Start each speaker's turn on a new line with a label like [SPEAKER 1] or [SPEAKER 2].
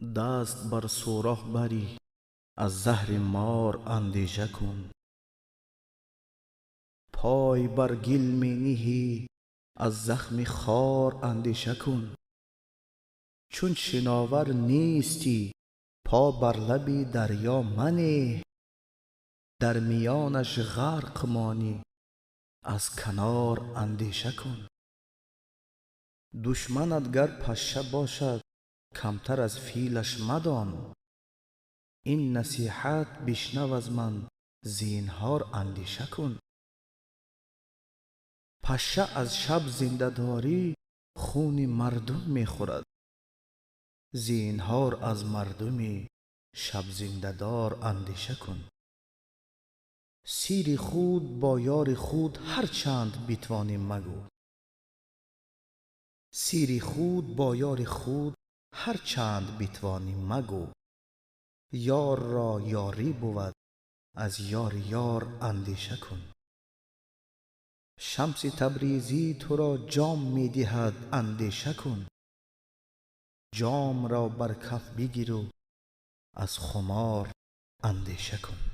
[SPEAKER 1] دست بر سوراخ بری از زهر مار اندیشه کن. پای بر گل می نهی از زخم خار اندیشه کن. چون شناور نیستی پا بر لب دریا منه، در میانش غرق مانی از کنار اندیشه کن. دشمنت گر پشه باشد کمتر از فیلش مدان، این نصیحت بشنو از من زینهار اندیشه کن. پشه از شب زنده داری خون مردم می خورد، زینهار از مردم شب زنده دار اندیشه کن. سیر خود با یار خود هر چند بتوانی مگو، سیر خود با یار خود هر چند بتوانی مگو. یار را یاری بود از یار یار اندیشه کن. شمس تبریزی تو را جام می دهد اندیشه کن. جام را بر کف بگیر و از خمار اندیشه کن.